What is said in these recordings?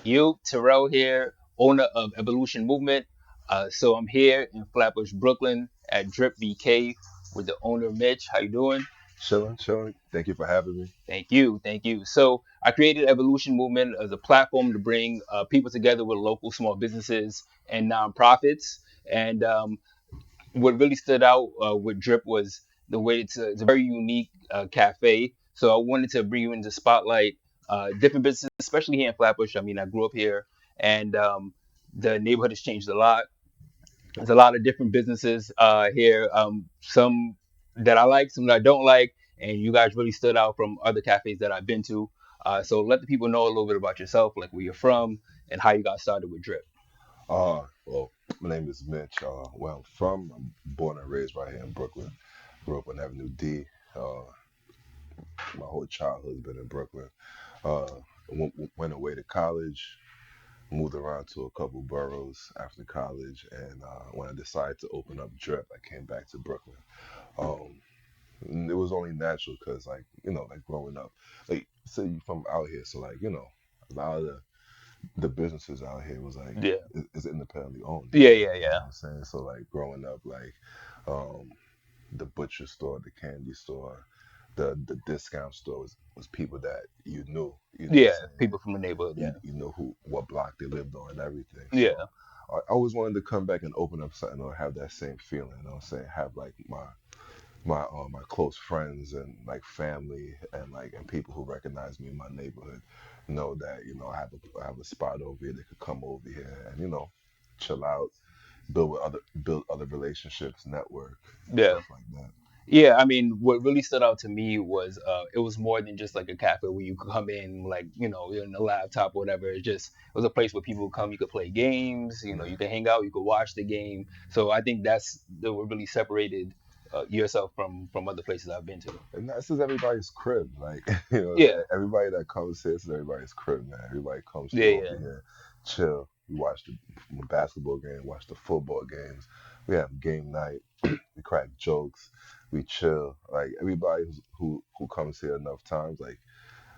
You, Terrell here, owner of Evolution Movement. So I'm here in Flatbush, Brooklyn at Drip VK with the owner Mitch. How you doing? Chilling, chilling. Thank you for having me. Thank you, thank you. So I created Evolution Movement as a platform to bring people together with local small businesses and nonprofits. And what really stood out with Drip was the way it's a very unique cafe. So I wanted to bring you into spotlight different businesses, especially here in Flatbush. I mean, I grew up here, and the neighborhood has changed a lot. There's a lot of different businesses here. Some that I like, some that I don't like, and you guys really stood out from other cafes that I've been to. So let the people know a little bit about yourself, like where you're from, and how you got started with Drip. Well, my name is Mitch. Where I'm born and raised right here in Brooklyn. Grew up on Avenue D. Uh, my whole childhood's been in Brooklyn. Uh, went away to college, moved around to a couple boroughs after college, and when I decided to open up Drip, I came back to Brooklyn. Um, and it was only natural because, like, like growing up, like, say you from out here, so like, a lot of the businesses out here was like Yeah, is independently owned. yeah, yeah, You know yeah, what I'm saying? So like growing up, like um, the butcher store, the candy store, the discount store was people that you knew. You know what I'm yeah. saying? People from the neighborhood. Yeah, You know who what block they lived on and everything. So yeah. I always wanted to come back and open up something or have that same feeling. You know what I'm saying? Have like my close friends and like family and like and people who recognize me in my neighborhood know that I have a spot over here. They could come over here and chill out, build other relationships, network, Yeah. stuff like that. Yeah, I mean, what really stood out to me was it was more than just like a cafe where you could come in, like, you're in a laptop or whatever. It was a place where people would come, you could play games, you Yeah. could hang out, you could watch the game. So I think that's that what really separated yourself from other places I've been to. And this is everybody's crib. Like, Yeah, everybody that comes here, this is everybody's crib, man. Everybody comes yeah, through over yeah, here, chill. We watch the basketball game, watch the football games. We have game night. We crack jokes. We chill. Like everybody who comes here enough times, like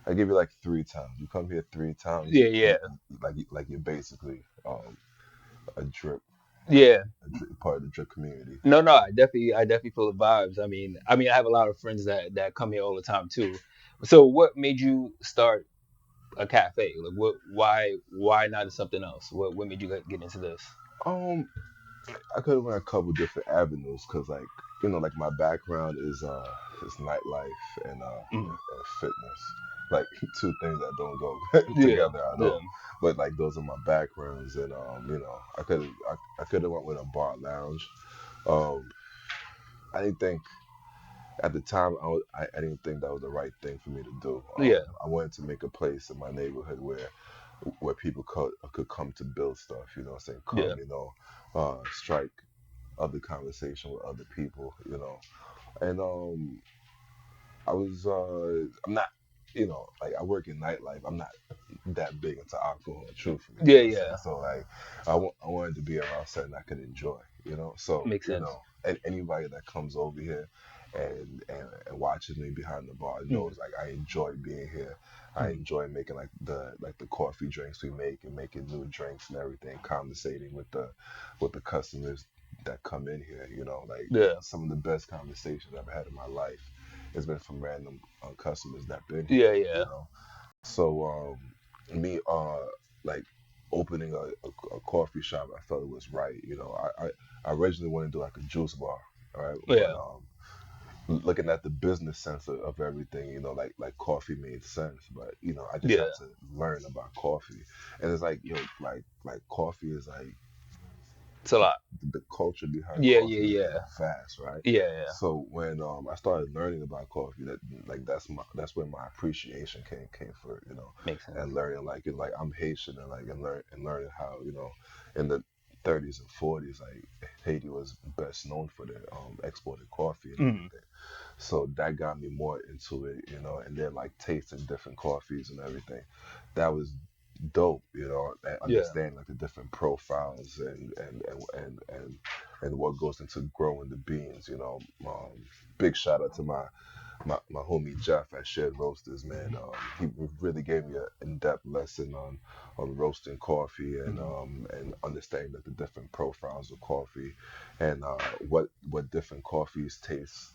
I give you like 3 times. You come here 3 times, yeah, yeah, like you're basically a drip, yeah. part of the drip community. No, no, I definitely feel the vibes. I mean, I have a lot of friends that come here all the time too. So what made you start a cafe? Like, why not something else? What made you get into this? Um, I could have went a couple different avenues because, like, like my background is nightlife Mm. and fitness, like two things that don't go Yeah, together at yeah, all. But like those are my backgrounds, and I could have went with a bar lounge. Um, I didn't think at the time I didn't think that was the right thing for me to do. yeah, I wanted to make a place in my neighborhood where people could come to build stuff. You know, what I'm saying yeah, come, strike other conversation with other people, And I'm not, like I work in nightlife. I'm not that big into alcohol, truthfully. You yeah, know what I'm saying? yeah. So like, I wanted to be around something I could enjoy. So Makes sense. and anybody that comes over here and watches me behind the bar Mm. knows like I enjoy being here. I Mm. enjoy making like the coffee drinks we make and making new drinks and everything, conversating with the customers that come in here. Like Yeah, some of the best conversations I've had in my life has been from random customers that been here. yeah, You yeah, know, so me like opening a coffee shop, I felt it was right. I originally wanted to do like a juice bar, all right, but yeah, looking at the business sense of everything, like coffee made sense, but I just yeah. had to learn about coffee, and it's like like coffee is like It's a lot. the culture behind Yeah, coffee yeah, is yeah, like vast, right? yeah, yeah. So when I started learning about coffee, that like that's when my appreciation came for it, Makes sense. and learning like I'm Haitian and like and learning how in the 30s and 40s like Haiti was best known for their exported coffee and Mm. everything. So that got me more into it, and then like tasting different coffees and everything. That was dope, and Yeah, understand like the different profiles and what goes into growing the beans. Big shout out to my homie Jeff at Shared Roasters, man. He really gave me an in-depth lesson on roasting coffee Hmm. and understanding that the different profiles of coffee and what different coffees taste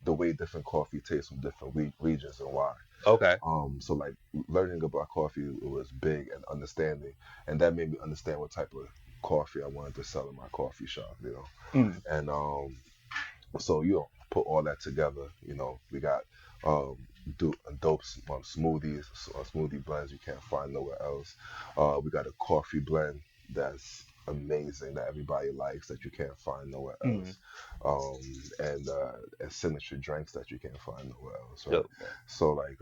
the way different coffee tastes from different regions and why. Okay. So like learning about coffee was big and understanding, and that made me understand what type of coffee I wanted to sell in my coffee shop, you know. Mm. And so you know, put all that together. You know, we got um, dope smoothies, smoothie blends you can't find nowhere else. We got a coffee blend that's amazing that everybody likes that you can't find nowhere Mm. else, and signature drinks that you can't find nowhere else, right? Dope, man. So like,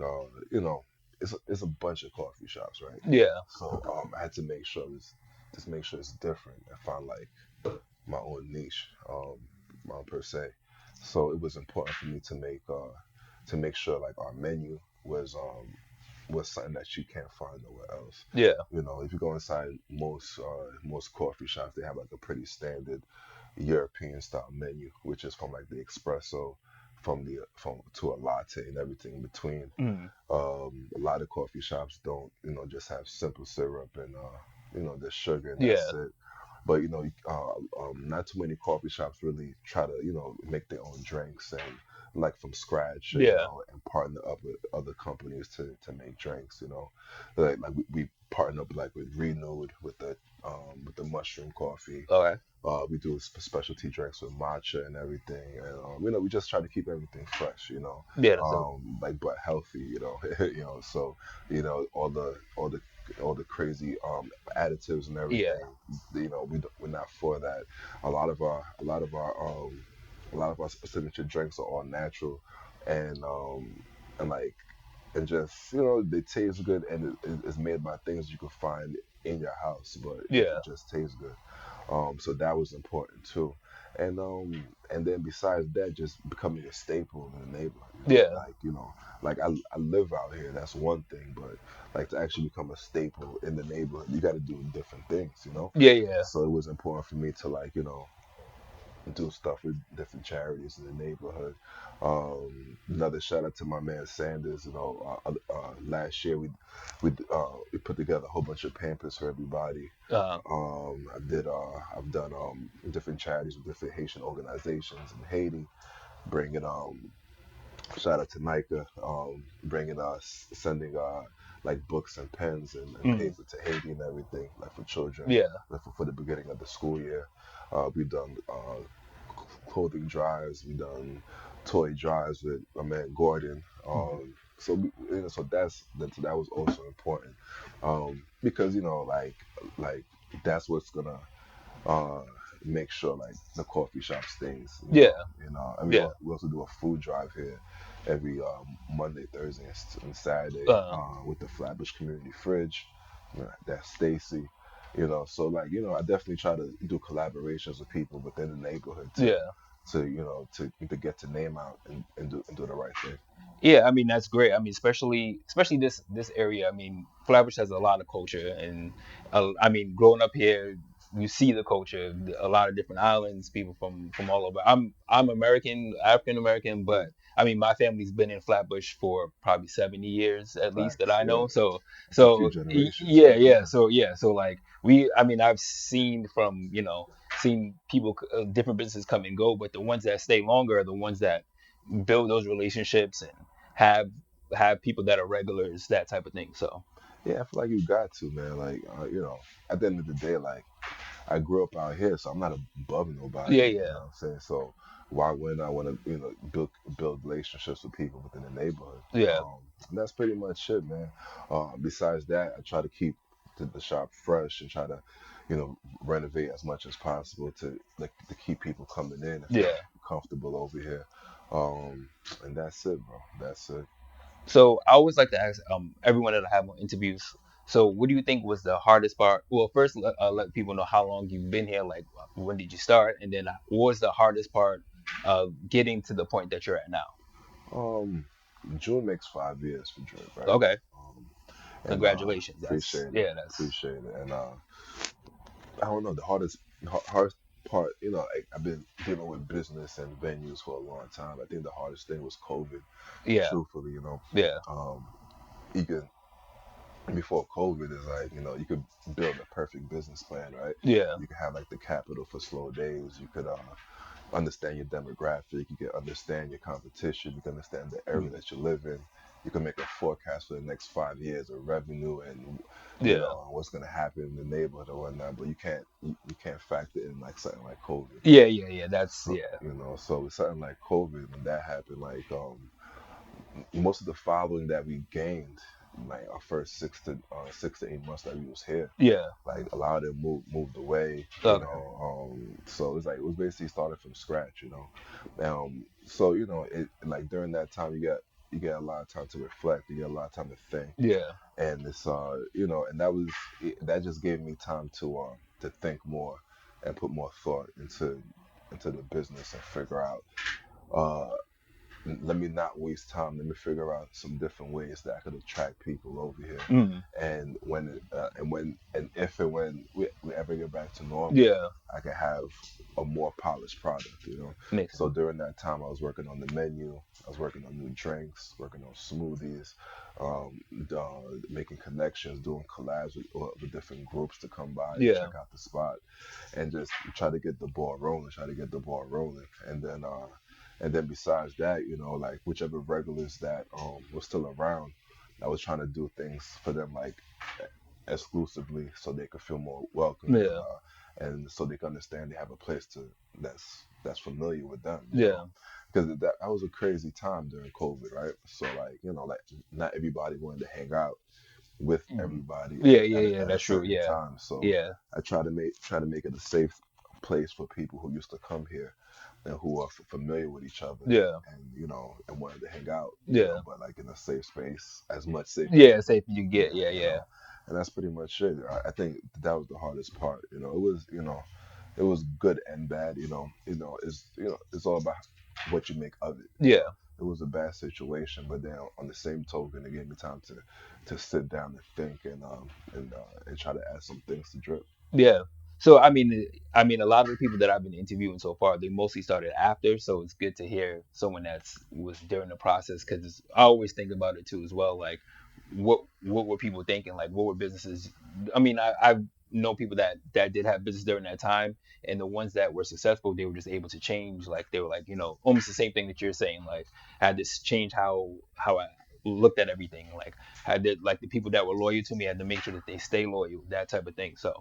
you know, it's a bunch of coffee shops, right? Yeah. So I had to make sure just make sure it's different and find like my own niche, per se. So it was important for me to make sure like our menu was something that you can't find nowhere else. Yeah. You know, if you go inside most coffee shops, they have like a pretty standard European style menu, which is from like the espresso, from to a latte and everything in between. Mm. A lot of coffee shops don't, you know, just have simple syrup and you know, the sugar and that's Yeah. it. But you know, not too many coffee shops really try to, you know, make their own drinks and like from scratch, you Yeah. know, and partner up with other companies to make drinks. You know, like we partner up like with Renewed with the mushroom coffee. Okay. We do specialty drinks with matcha and everything, and you know, we just try to keep everything fresh, you know, Yeah. That's dope. like but healthy, you know, you know. So you know, all the crazy additives and Yeah. everything, you know, we're not for that. A lot of our signature drinks are all natural, and and like and just you know they taste good and it's made by things you can find in your house, but it Yeah. just tastes good. So that was important too. And then besides that, just becoming a staple in the neighborhood, Yeah. you know, like I live out here, that's one thing, but like to actually become a staple in the neighborhood, you got to do different things, you know. Yeah. Yeah. So it was important for me to like, you know, do stuff with different charities in the neighborhood. Another shout out to my man Sanders. You know, last year we put together a whole bunch of Pampers for everybody. Uh. I've done different charities with different Haitian organizations in Haiti, bringing shout out to Nika, bringing us sending like books and pens and Mm. paper to Haiti and everything like for children, Yeah. like for the beginning of the school year. We've done clothing drives, we've done toy drives with my man Gordon. Mm. So you know, so that was also important because you know like that's what's gonna uh, make sure like the coffee shop stays. Yeah. And Yeah. we also do a food drive here every Monday, Thursday, and Saturday Uh. with the Flatbush Community Fridge. That's Stacy. You know, so like you know, I definitely try to do collaborations with people within the neighborhood Yeah. to you know to get the name out and do the right thing. Yeah, I mean that's great. I mean, especially this area. I mean, Flatbush has a lot of culture, and I mean, growing up here, you see the culture. A lot of different islands, people from all over. I'm American, African American, but I mean, my family's been in Flatbush for probably 70 years at least that Facts, I yeah. know. So That's a few generations yeah, right yeah. there. So like we, I mean, I've seen from seen people different businesses come and go, but the ones that stay longer are the ones that build those relationships and have have people that are regulars, that type of thing. So Yeah, I feel like you got to, man. Like, you know, at the end of the day, like, I grew up out here, so I'm not above nobody. yeah, You yeah, know what I'm saying? So why wouldn't I want to, you know, build relationships with people within the neighborhood? yeah, And that's pretty much it, man. Besides that, I try to keep the shop fresh and try to, you know, renovate as much as possible to like to keep people coming in and feel yeah. comfortable over here. Um, and that's it, bro. That's it. So I always like to ask everyone that I have on interviews. So what do you think was the hardest part? Well, first let people know how long you've been here. Like when did you start, and then what was the hardest part of getting to the point that you're at now? Um, June makes 5 years for Drake, right? Okay, Um, and congratulations. That's appreciate it, yeah, that's appreciate it. And I don't know, the hardest, hard. part, I've been dealing with business and venues for a long time. I think the hardest thing was COVID, Yeah. truthfully, Yeah. um, you could before COVID is like, you could build a perfect business plan, right? Yeah. You could have like the capital for slow days. You could understand your demographic. You can understand your competition. You can understand the area Mm. that you live in. You can make a forecast for the next 5 years of revenue and Yeah. what's going to happen in the neighborhood or whatnot. But you can't factor in like something like COVID. Yeah. Yeah. Yeah. That's So yeah. so with something like COVID, when that happened, like most of the following that we gained, like our first 6 to 8 months that we was here, Yeah. like a lot of them moved away, Okay. so it's like it was basically started from scratch, so it like during that time you get a lot of time to reflect, you get a lot of time to think, Yeah. and it's and that just gave me time to think more and put more thought into the business and figure out uh let me not waste time. Let me figure out some different ways that I could attract people over here. Mm. And when we ever get back to normal, Yeah. I can have a more polished product. Makes So sense. during that time, I was working on the menu. I was working on new drinks, working on smoothies, making connections, doing collabs with different groups to come by and Yeah. check out the spot, and just try to get the ball rolling. And then besides that, like whichever regulars that were still around, I was trying to do things for them like exclusively so they could feel more welcome Yeah. and so they can understand they have a place to that's familiar with them, Yeah. because that was a crazy time during COVID, right? So like like not everybody wanted to hang out with Mm. everybody Yeah. Yeah. Yeah. at a That's true. certain Yeah. time. So Yeah. I try to make it a safe place for people who used to come here and who are familiar with each other Yeah. and wanted to hang out, Yeah. but like in a safe space, as much safe as Yeah. you can. Safe you Yeah, get. Yeah. Yeah. and that's pretty much it. I think that was the hardest part. It was good and bad. It's all about what you make of it. Yeah. It was a bad situation, but then on the same token, it gave me time to sit down and think and try to add some things to drip. Yeah. So I mean, a lot of the people that I've been interviewing so far, they mostly started after. So it's good to hear someone that's was during the process because I always think about it too as well. Like, what were people thinking? Like, what were businesses? I mean, I know people that did have business during that time, and the ones that were successful, they were just able to change. Like, they were like, almost the same thing that you're saying. Like, had this change how I looked at everything. Like, had to, like the people that were loyal to me had to make sure that they stay loyal, that type of thing. So.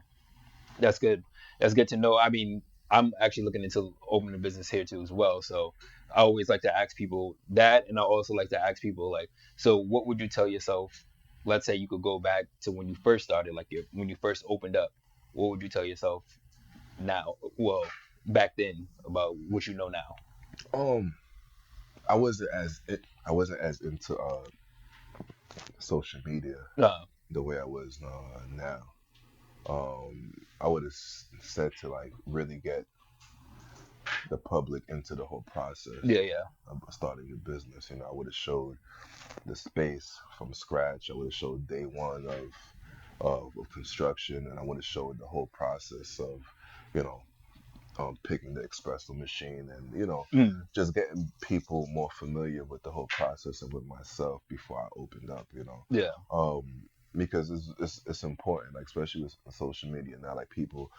That's good. That's good to know. I mean, I'm actually looking into opening a business here too as well. So I always like to ask people that, and I also like to ask people like, so what would you tell yourself? Let's say you could go back to when you first started, like when you first opened up. What would you tell yourself now? Well, back then about what you know now. Um, I wasn't as into social media Uh, the way I was now. I would have said to like really get the public into the whole process yeah, yeah, of starting a business. I would have showed the space from scratch. I would have showed day one of construction, and I would have showed the whole process of, you know, picking the espresso machine, and mm, just getting people more familiar with the whole process and with myself before I opened up. yeah, Because it's important, like especially with social media now, like people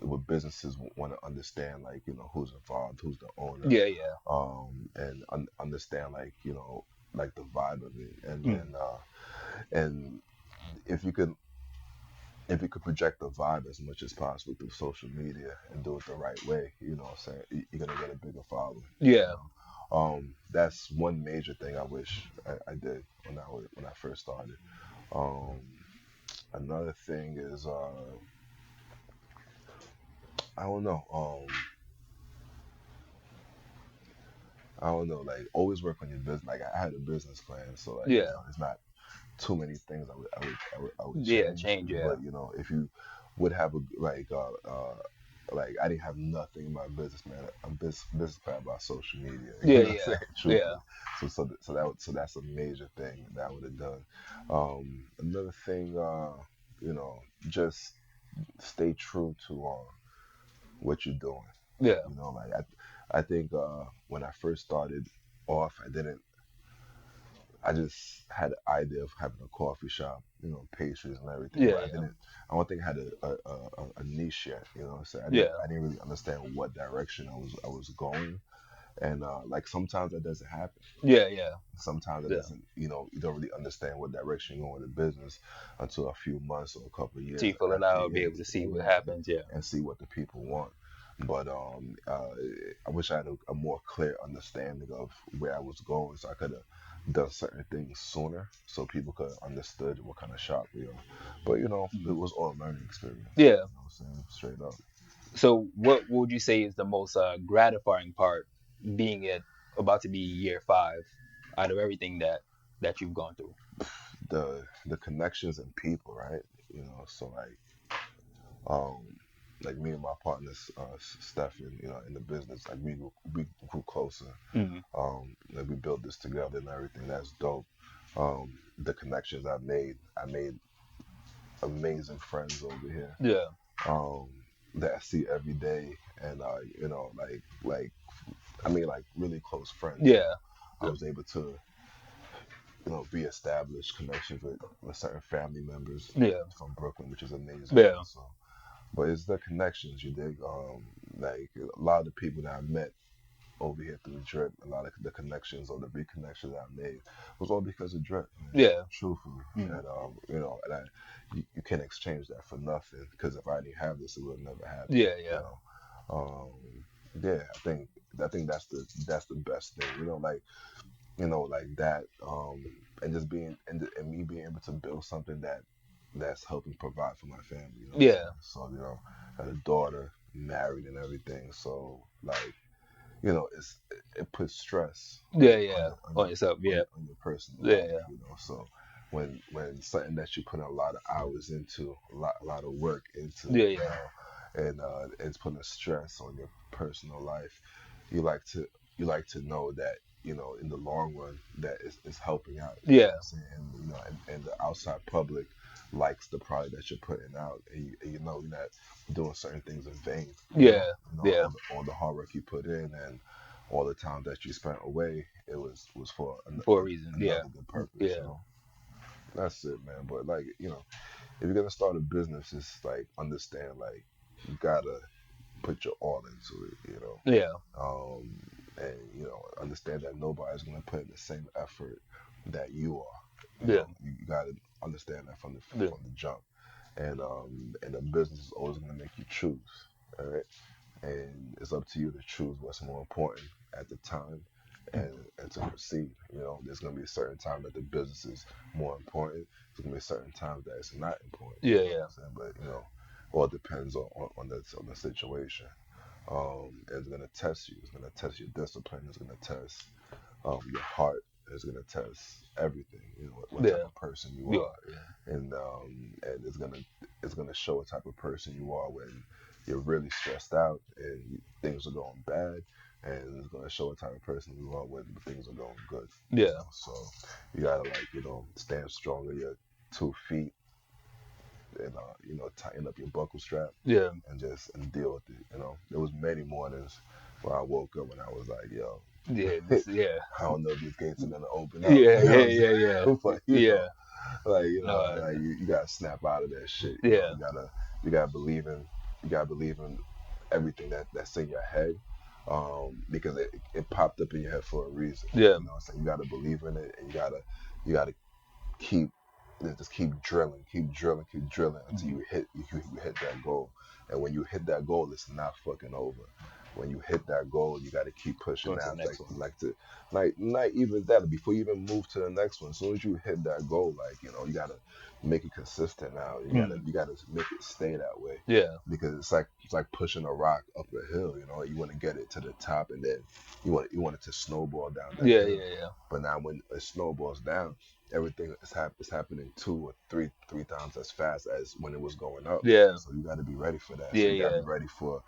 with businesses want to understand, like who's involved, who's the owner, yeah, yeah, and understand, like like the vibe of it, and mm, and uh, and if you could if you could project the vibe as much as possible through social media and do it the right way, what I'm saying, you're gonna get a bigger following. yeah, That's one major thing I wish I did when I first started. Um, Another thing is I don't know. I don't know. Like always work on your business. Like I had a business plan, so like yeah, it's not too many things I would yeah. change. Change, yeah, But if you would have a like I didn't have nothing in my business, man. I'm business plan about social media. yeah, What I'm yeah, saying? yeah, Truthfully. So that's a major thing that I would have done. Another thing, you know, just stay true to what you're doing. Yeah. You know, like I think when I first started off, I just had the idea of having a coffee shop, pastries and everything, Yeah. but Yeah. I don't think I had a niche yet, so Yeah. I didn't really understand what direction I was going, and like sometimes that doesn't happen. Yeah. Yeah. Sometimes it Yeah. doesn't, you don't really understand what direction you're going with the business until a few months or a couple of So years you fill it actually out, be in, able to see what yeah, happens. Yeah. and see what the people want. But I wish I had a more clear understanding of where I was going, so I could have done certain things sooner, so people could have understood what kind of shop we are. But it Mhm. was all a learning experience. Yeah. You know what I'm saying? Straight up. So what would you say is the most gratifying part being at about to be year 5 out of everything that you've gone through? The connections and people, right? So um, like me and my partners, Stefan, in the business, like we grew closer. Hmm. Like we built this together and everything. That's dope. The connections I made amazing friends over here. Yeah. Um, that I see every day, and I mean, like really close friends. Yeah. I was able to, reestablish connections with certain family members Yeah. from Brooklyn, which is amazing Yeah. also. But it's the connections, you dig? Like a lot of the people that I met over here through Drip, a lot of the connections or the reconnections I made was all because of Drip, man. Yeah. Truthfully, Mm. and you can't exchange that for nothing. Because if I didn't have this, it would have never happened. Yeah. Yeah. Yeah, I think that's the best thing. Like like that, and just being and me being able to build something that's helping provide for my family. You know what I'm Yeah. saying? So I had a daughter, married and everything. So like it puts stress Yeah. Yeah. On yourself. Yeah. on your personal Yeah. life. Yeah. So when something that you put a lot of hours into, a lot of work into, Yeah. Yeah. and it's putting a stress on your personal life, you like to know that in the long run that it's helping out. You know Yeah. what I'm saying? And and the outside public likes the product that you're putting out, and you know you're not doing certain things in vain. Yeah. Yeah. All the hard work you put in and all the time that you spent away, it was for For a reason. Yeah. another good purpose. Yeah. That's it, man. But like if you're gonna start a business, it's like understand like you gotta put your all into it. Yeah. Um, and understand that nobody's gonna put in the same effort that you are. Yeah. You gotta understand that Yeah. from the jump. And the business is always gonna make you choose. All right, and it's up to you to choose what's more important at the time, and to proceed. There's gonna be a certain time that the business is more important. There's gonna be certain times that it's not important. Yeah. You know what Yeah. I'm saying? But all depends on the situation. It's gonna test you. It's gonna test your discipline. It's gonna test your heart. It's gonna test everything. What type Yeah. of person you You are, are. Yeah. and it's gonna show what type of person you are when you're really stressed out and things are going bad, and it's gonna show what type of person you are when things are going good. Yeah. So you gotta stand strong on your 2 feet, and tighten up your buckle strap Yeah. and just deal with it. There was many mornings where I woke up and I was like, yo, Yeah. This. Yeah. I don't know if these gates are gonna open up. Yeah. You know Yeah. what I'm Yeah. Yeah. saying? But Yeah. No. like you gotta snap out of that shit. Yeah. You gotta believe in everything that's in your head. Because it popped up in your head for a reason. Yeah. So you gotta believe in it, and you gotta keep just keep drilling, keep drilling until Mhm. you hit that goal. And when you hit that goal, it's not fucking over. When you hit that goal, you got to keep pushing Going to the now. next one. Like not even that. Before you even move to the next one, as soon as you hit that goal, like you gotta make it consistent now. Mm. You gotta make it stay that way, Yeah. because it's like pushing a rock up a hill. You want to get it to the top, and then you want it to snowball down that Yeah. hill. Yeah. Yeah. But now when it snowballs down, everything is happening two or three times as fast as when it was going up. Yeah. So you got to be ready for that. So Yeah. you got to Yeah. be ready for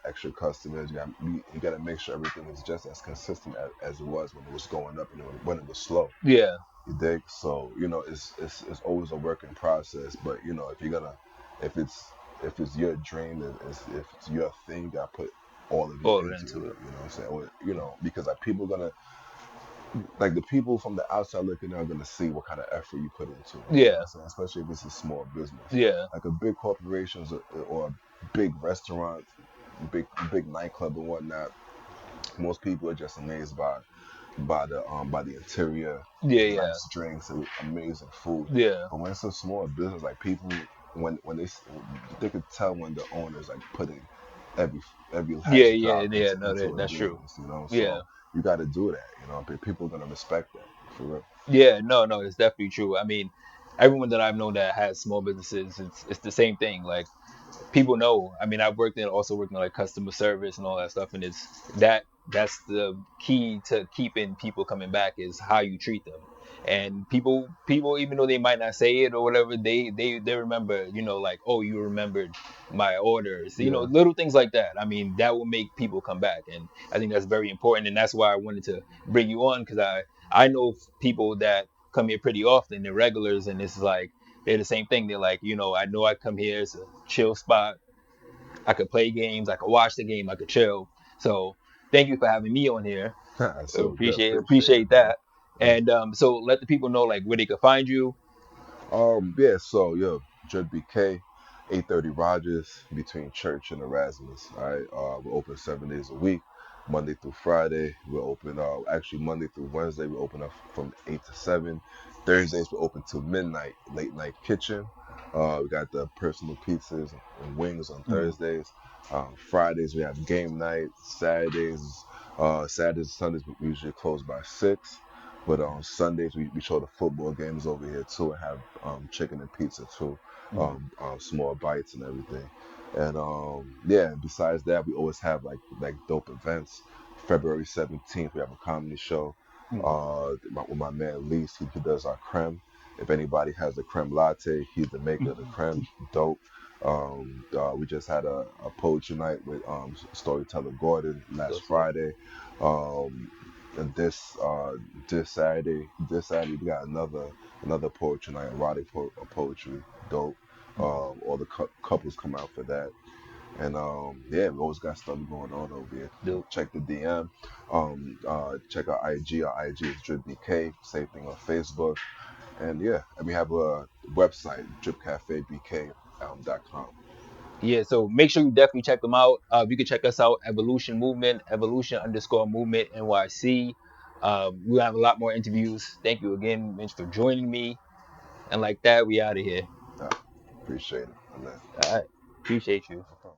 extra customers. You got to make sure everything is just as consistent as it was when it was going up and when it was slow. Yeah. You dig? So it's always a working process. But if it's if it's your dream, if it's your thing, you gotta put all of it All into into it. it. You know what I'm saying? Or, because like people gonna like the people from the outside looking in are gonna see what kind of effort you put into it. You know what Yeah, I'm saying? Especially if it's a small business, yeah, like a big corporations or a big restaurant, big nightclub and whatnot. Most people are just amazed by the interior, yeah, yeah, nice drinks, and amazing food. yeah, But when it's a small business, like people, when they could tell when the owner's like putting every every yeah, last yeah, drop yeah. No, into a that's true. business, Yeah, So you got to do that, People are gonna respect that for real. yeah. No, no, it's definitely true. I mean, everyone that I've known that has small businesses, it's the same thing. Like people know. I mean, I've also worked in like customer service and all that stuff, and it's that's the key to keeping people coming back is how you treat them. And people even though they might not say it or whatever, they remember, like, oh, you remembered my orders, Yeah. little things like that. I mean, that will make people come back, and I think that's very important, and that's why I wanted to bring you on because I know people that come here pretty often, they're regulars, and it's like they're the same thing. They're like, I know I come here, it's a chill spot. I could play games, I could watch the game, I could chill. So thank you for having me on here. That's so good. Appreciate it, Appreciate man. that. And so let the people know like where they could find you. Yeah, so yo, Judd BK, 830 Rogers, between Church and Erasmus. All right. We're open 7 days a week, Monday through Friday. We're open actually Monday through Wednesday, we open up from 8 to 7. Thursdays we're open till midnight, late night kitchen. We got the personal pizzas and wings on Mm, Thursdays. Fridays we have game night. Saturdays and Sundays we usually close by 6. But on Sundays, we show the football games over here too, and have chicken and pizza too, mm, small bites and everything. And yeah, besides that, we always have like dope events. February 17th, we have a comedy show mm. with my man Lise. He does our creme. If anybody has the creme latte, he's the maker of the creme. Dope. We just had a poetry night with storyteller Gordon last That's it. Friday. Um, and this Saturday we got another poetry night, erotic poetry, dope. Mm. All the couples come out for that, and yeah, we always got stuff going on over here. Dope. Check the DM, check our IG. Our IG is DripBK. Same thing on Facebook, and yeah, and we have a website, dripcafebk.com. Yeah, so make sure you definitely check them out. You can check us out, Evolution Movement, Evolution_Movement NYC. We'll have a lot more interviews. Thank you again, Mitch, for joining me. And like that, we out of here. Appreciate it. Amen. All right. Appreciate you. No problem.